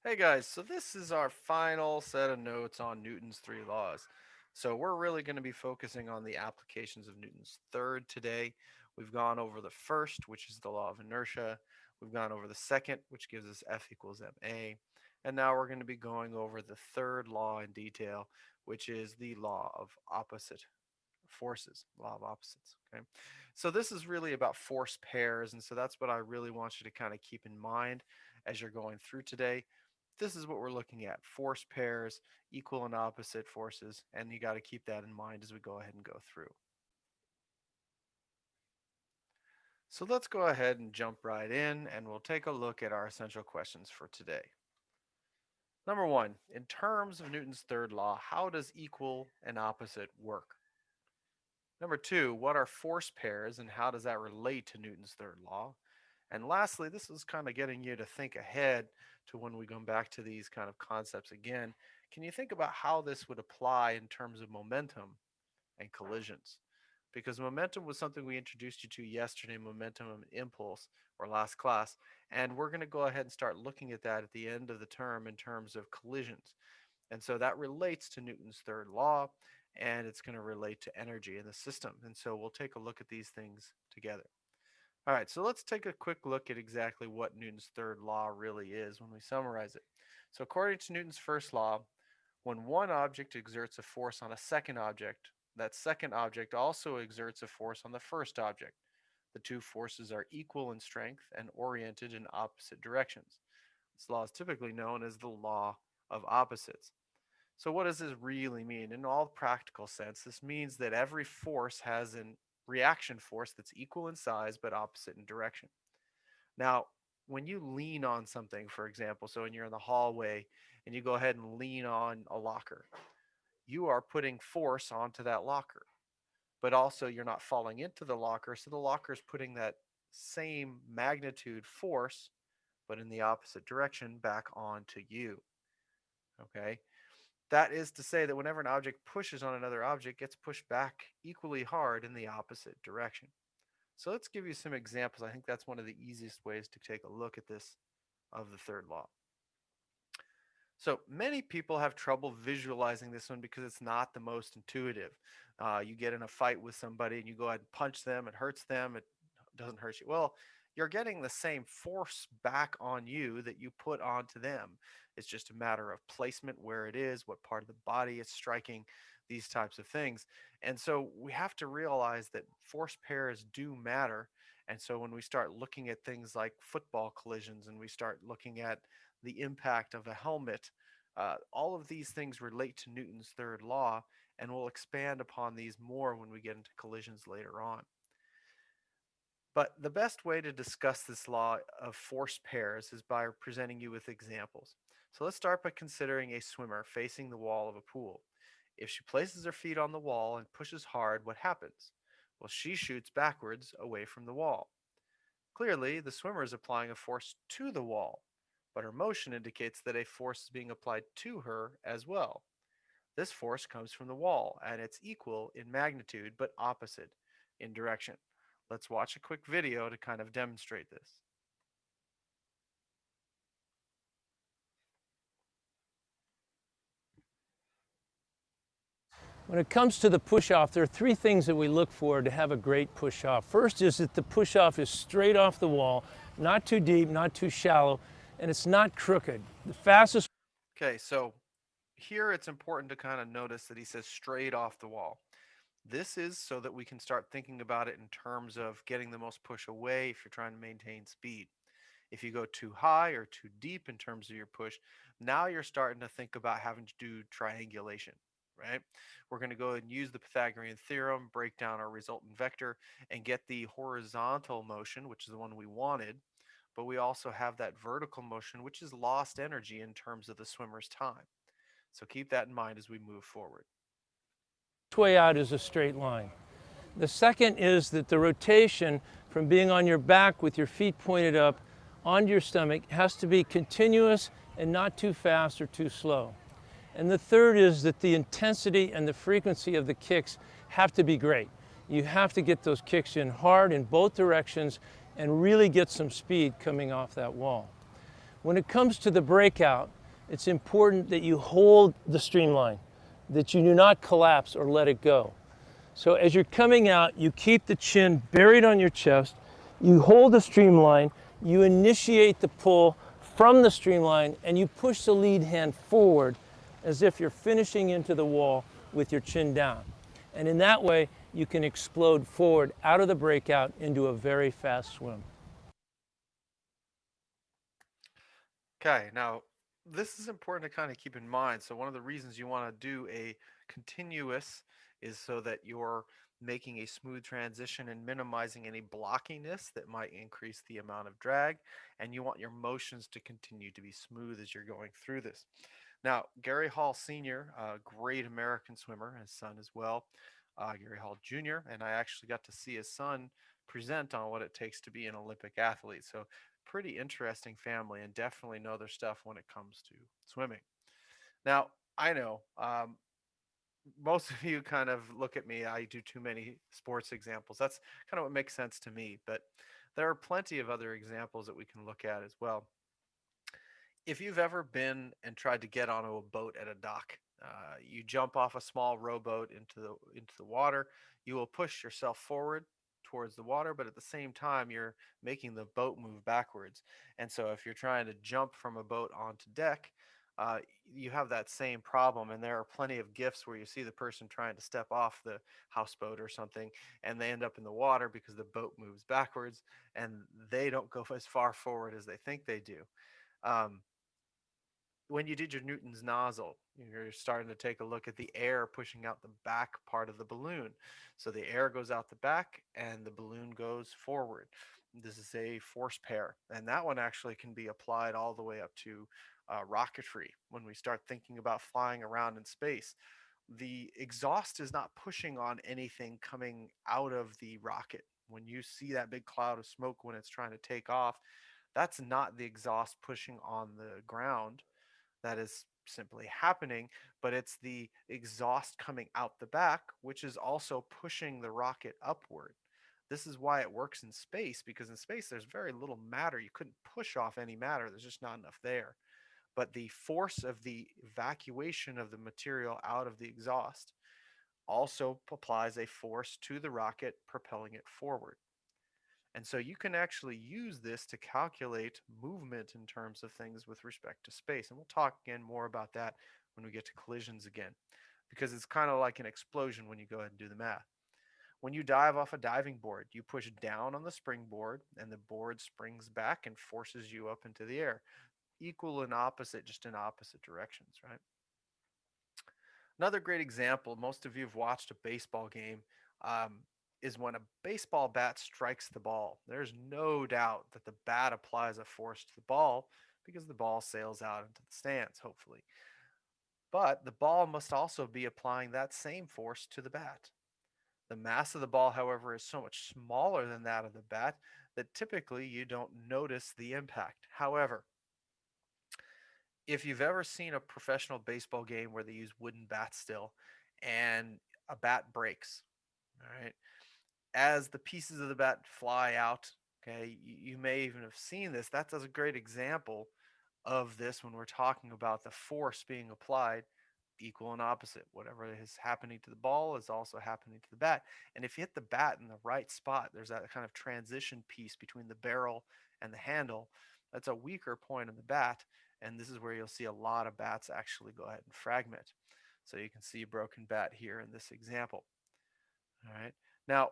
Hey guys, so this is our final set of notes on Newton's three laws. So we're really going to be focusing on the applications of Newton's third today. We've gone over the first, which is the law of inertia. We've gone over the second, which gives us F equals ma. And now we're going to be going over the third law in detail, which is the law of opposite forces, law of opposites. Okay. So this is really about force pairs. And so that's what I really want you to kind of keep in mind as you're going through today. This is what we're looking at: force pairs, equal and opposite forces, and you got to keep that in mind as we go ahead and go through. So let's go ahead and jump right in, and we'll take a look at our essential questions for today. Number one, in terms of Newton's third law, how does equal and opposite work? Number two, what are force pairs and how does that relate to Newton's third law? And lastly, this is kind of getting you to think ahead to when we come back to these kind of concepts again. Can you think about how this would apply in terms of momentum and collisions? Because momentum was something we introduced you to yesterday, momentum and impulse, or last class. And we're going to go ahead and start looking at that at the end of the term in terms of collisions. And so that relates to Newton's third law, and it's going to relate to energy in the system. And so we'll take a look at these things together. All right, so let's take a quick look at exactly what Newton's third law really is when we summarize it. So according to Newton's first law, when one object exerts a force on a second object, that second object also exerts a force on the first object. The two forces are equal in strength and oriented in opposite directions. This law is typically known as the law of opposites. So what does this really mean? In all practical sense, this means that every force has a reaction force that's equal in size but opposite in direction. Now, when you lean on something, for example, so when you're in the hallway and you go ahead and lean on a locker, you are putting force onto that locker, but also you're not falling into the locker. So the locker is putting that same magnitude force, but in the opposite direction back onto you. Okay. That is to say that whenever an object pushes on another object, it gets pushed back equally hard in the opposite direction. So let's give you some examples. I think that's one of the easiest ways to take a look at this of the third law. So many people have trouble visualizing this one because it's not the most intuitive. You get in a fight with somebody and you go ahead and punch them, it hurts them, it doesn't hurt you. Well, you're getting the same force back on you that you put onto them. It's just a matter of placement, where it is, what part of the body it's striking, these types of things. And so we have to realize that force pairs do matter. And so when we start looking at things like football collisions and we start looking at the impact of a helmet, all of these things relate to Newton's third law, and we'll expand upon these more when we get into collisions later on. But the best way to discuss this law of force pairs is by presenting you with examples. So let's start by considering a swimmer facing the wall of a pool. If she places her feet on the wall and pushes hard, what happens? Well, she shoots backwards away from the wall. Clearly, the swimmer is applying a force to the wall, but her motion indicates that a force is being applied to her as well. This force comes from the wall, and it's equal in magnitude but opposite in direction. Let's watch a quick video to kind of demonstrate this. When it comes to the push-off, there are three things that we look for to have a great push-off. First is that the push-off is straight off the wall, not too deep, not too shallow, and it's not crooked. The fastest Okay, so here it's important to kind of notice that he says straight off the wall. This is so that we can start thinking about it in terms of getting the most push away if you're trying to maintain speed. If you go too high or too deep in terms of your push, now you're starting to think about having to do triangulation, right? We're going to go and use the Pythagorean theorem, break down our resultant vector, and get the horizontal motion, which is the one we wanted. But we also have that vertical motion, which is lost energy in terms of the swimmer's time. So keep that in mind as we move forward. way out is a straight line. The second is that the rotation from being on your back with your feet pointed up onto your stomach has to be continuous and not too fast or too slow. And the third is that the intensity and the frequency of the kicks have to be great. You have to get those kicks in hard in both directions and really get some speed coming off that wall. When it comes to the breakout, it's important that you hold the streamline, that you do not collapse or let it go. So as you're coming out, you keep the chin buried on your chest, you hold the streamline, you initiate the pull from the streamline, and you push the lead hand forward as if you're finishing into the wall with your chin down. And in that way, you can explode forward out of the breakout into a very fast swim. Okay, now this is important to kind of keep in mind. So, one of the reasons you want to do a continuous is so that you're making a smooth transition and minimizing any blockiness that might increase the amount of drag. And you want your motions to continue to be smooth as you're going through this. Now, Gary Hall Sr., a great American swimmer, his son as well, Gary Hall Jr., and I actually got to see his son present on what it takes to be an Olympic athlete. So, pretty interesting family and definitely know their stuff when it comes to swimming. Now, I know most of you kind of look at me, I do too many sports examples. That's kind of what makes sense to me, but there are plenty of other examples that we can look at as well. If you've ever been and tried to get onto a boat at a dock, you jump off a small rowboat into the water. You will push yourself forward towards the water, but at the same time, you're making the boat move backwards. And so, if you're trying to jump from a boat onto deck, uh, you have that same problem. And there are plenty of gifs where you see the person trying to step off the houseboat or something, and they end up in the water because the boat moves backwards, and they don't go as far forward as they think they do. Um, when you did your Newton's nozzle, you're starting to take a look at the air pushing out the back part of the balloon. So the air goes out the back and the balloon goes forward. This is a force pair, and that one actually can be applied all the way up to rocketry. When we start thinking about flying around in space, the exhaust is not pushing on anything coming out of the rocket. When you see that big cloud of smoke when it's trying to take off, that's not the exhaust pushing on the ground, that is simply happening, but it's the exhaust coming out the back, which is also pushing the rocket upward. This is why it works in space, because in space there's very little matter. You couldn't push off any matter, there's just not enough there. But the force of the evacuation of the material out of the exhaust also applies a force to the rocket, propelling it forward. And so you can actually use this to calculate movement in terms of things with respect to space. And we'll talk again more about that when we get to collisions again, because it's kind of like an explosion when you go ahead and do the math. When you dive off a diving board, you push down on the springboard and the board springs back and forces you up into the air. Equal and opposite, just in opposite directions, right? Another great example, most of you have watched a baseball game, um, is when a baseball bat strikes the ball. There's no doubt that the bat applies a force to the ball because the ball sails out into the stands, hopefully. But the ball must also be applying that same force to the bat. The mass of the ball, however, is so much smaller than that of the bat that typically you don't notice the impact. However, if you've ever seen a professional baseball game where they use wooden bats still and a bat breaks, all right, as the pieces of the bat fly out, okay, you may even have seen this. That's a great example of this when we're talking about the force being applied, equal and opposite. Whatever is happening to the ball is also happening to the bat. And if you hit the bat in the right spot, there's that kind of transition piece between the barrel and the handle. That's a weaker point on the bat. And this is where you'll see a lot of bats actually go ahead and fragment. So you can see a broken bat here in this example. All right. Now,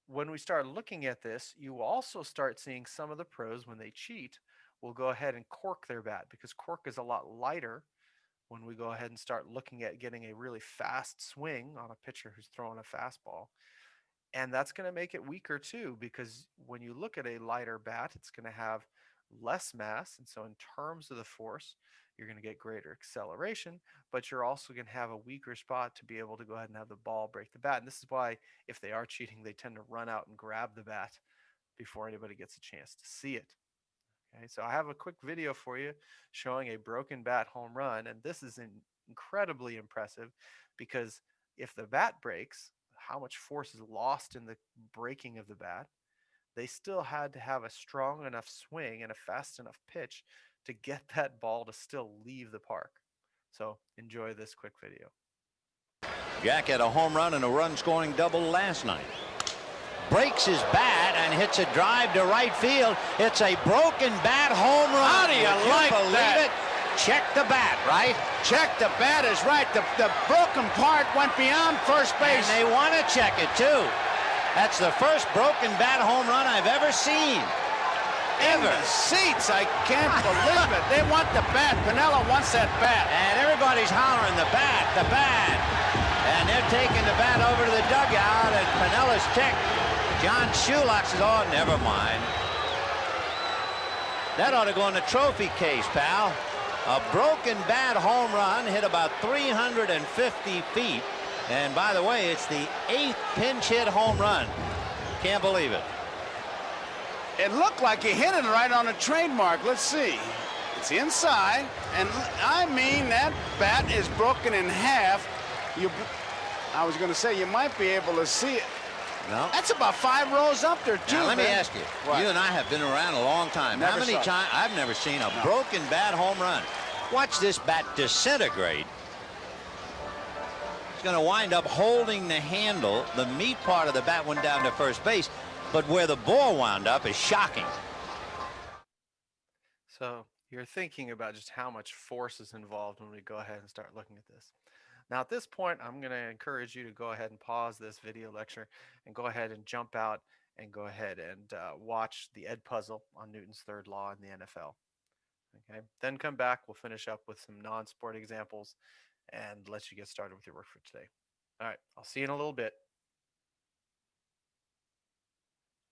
when we start looking at this, you also start seeing some of the pros, when they cheat, will go ahead and cork their bat, because cork is a lot lighter when we go ahead and start looking at getting a really fast swing on a pitcher who's throwing a fastball. And that's going to make it weaker too, because when you look at a lighter bat, it's going to have less mass. And so, in terms of the force, you're going to get greater acceleration, but you're also going to have a weaker spot to be able to go ahead and have the ball break the bat. And this is why, if they are cheating, they tend to run out and grab the bat before anybody gets a chance to see it. Okay, so I have a quick video for you showing a broken bat home run, and this is incredibly impressive, because if the bat breaks, how much force is lost in the breaking of the bat, they still had to have a strong enough swing and a fast enough pitch to get that ball to still leave the park. So enjoy this quick video. Jack had a home run and a run-scoring double last night. Breaks his bat and hits a drive to right field. It's a broken bat home run. How do you believe that? it? Check the bat, right? Check the bat is right. The broken part went beyond first base. And they want to check it, too. That's the first broken bat home run I've ever seen. In the seats, I can't believe it. They want the bat. Pinella wants that bat. And everybody's hollering the bat, the bat. And they're taking the bat over to the dugout, and Pinella's checked. John Shulak says, oh, never mind. That ought to go in the trophy case, pal. A broken bat home run hit about 350 feet. And by the way, it's the 8th pinch hit home run. Can't believe it. It looked like he hit it right on a trademark. Let's see. It's inside, and I mean, that bat is broken in half. I was going to say, you might be able to see it. No. That's about 5 rows up there, too. Now, let me man. ask you. What? You and I have been around a long time. Never How many saw it. times? I've never seen a broken bat home run. Watch this bat disintegrate. It's going to wind up holding the handle. The meat part of the bat went down to first base, but where the ball wound up is shocking. So you're thinking about just how much force is involved when we go ahead and start looking at this. Now at this point, I'm going to encourage you to go ahead and pause this video lecture and go ahead and jump out and go ahead and watch the Ed puzzle on Newton's third law in the NFL. Okay, then come back. We'll finish up with some non-sport examples and let you get started with your work for today. All right, I'll see you in a little bit.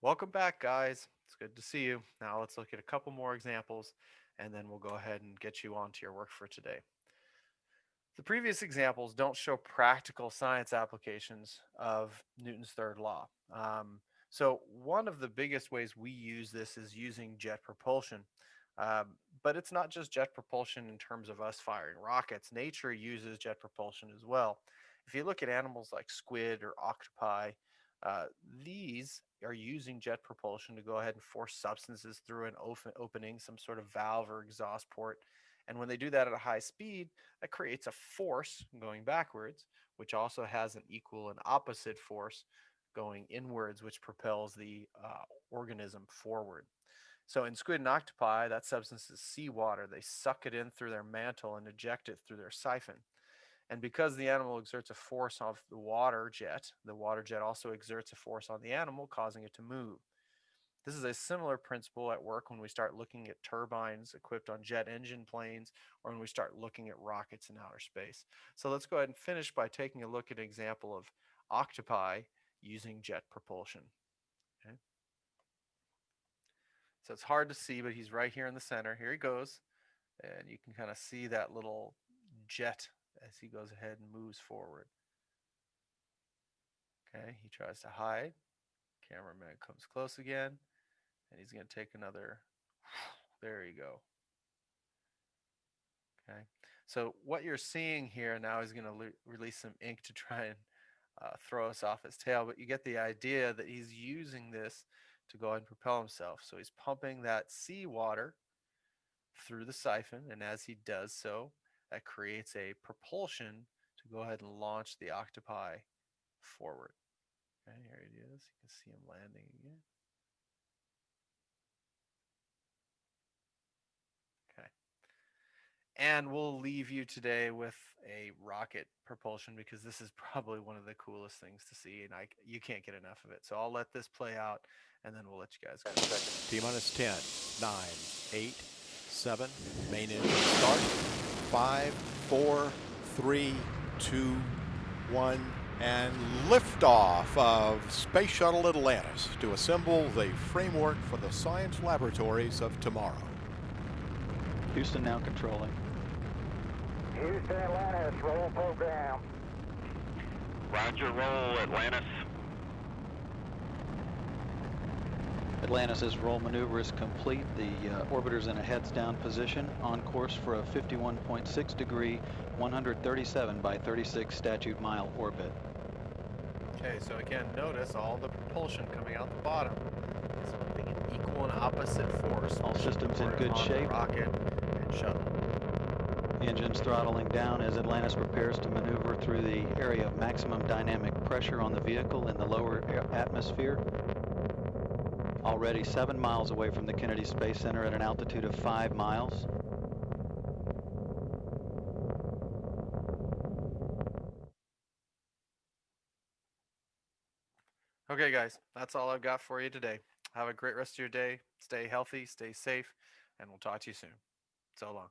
Welcome back, guys. It's good to see you. Now let's look at a couple more examples and then we'll go ahead and get you on to your work for today. The previous examples don't show practical science applications of Newton's third law. So one of the biggest ways we use this is using jet propulsion. But it's not just jet propulsion in terms of us firing rockets. Nature uses jet propulsion as well. If you look at animals like squid or octopi, these are using jet propulsion to go ahead and force substances through an opening, some sort of valve or exhaust port. And when they do that at a high speed, that creates a force going backwards, which also has an equal and opposite force going inwards, which propels the organism forward. So in squid and octopi, that substance is seawater. They suck it in through their mantle and eject it through their siphon. And because the animal exerts a force off the water jet also exerts a force on the animal, causing it to move. This is a similar principle at work when we start looking at turbines equipped on jet engine planes or when we start looking at rockets in outer space. So let's go ahead and finish by taking a look at an example of octopi using jet propulsion. Okay. So it's hard to see, but he's right here in the center. Here he goes. And you can kind of see that little jet as he goes ahead and moves forward. Okay, he tries to hide. Cameraman comes close again. And he's going to take another. There you go. Okay, so what you're seeing here now is going to release some ink to try and throw us off his tail. But you get the idea that he's using this to go ahead and propel himself. So he's pumping that seawater through the siphon, and as he does so, that creates a propulsion to go ahead and launch the octopi forward. Okay, here it is. You can see him landing again. Okay. And we'll leave you today with a rocket propulsion because this is probably one of the coolest things to see, and you can't get enough of it. So I'll let this play out, and then we'll let you guys go. T-minus 10, 9, 8, 7, main engine start, 5, 4, 3, 2, 1, and liftoff of Space Shuttle Atlantis to assemble the framework for the science laboratories of tomorrow. Houston now controlling. Houston, Atlantis, roll program. Roger, roll, Atlantis. Atlantis' roll maneuver is complete. The orbiter's in a heads down position on course for a 51.6 degree, 137 by 36 statute mile orbit. Okay, so again, notice all the propulsion coming out the bottom is equal and opposite force. All systems in reported good on the shape. rocket and shuttle. Engines throttling down as Atlantis prepares to maneuver through the area of maximum dynamic pressure on the vehicle in the lower atmosphere. Already 7 miles away from the Kennedy Space Center at an altitude of 5 miles. Okay, guys, that's all I've got for you today. Have a great rest of your day. Stay healthy, stay safe, and we'll talk to you soon. So long.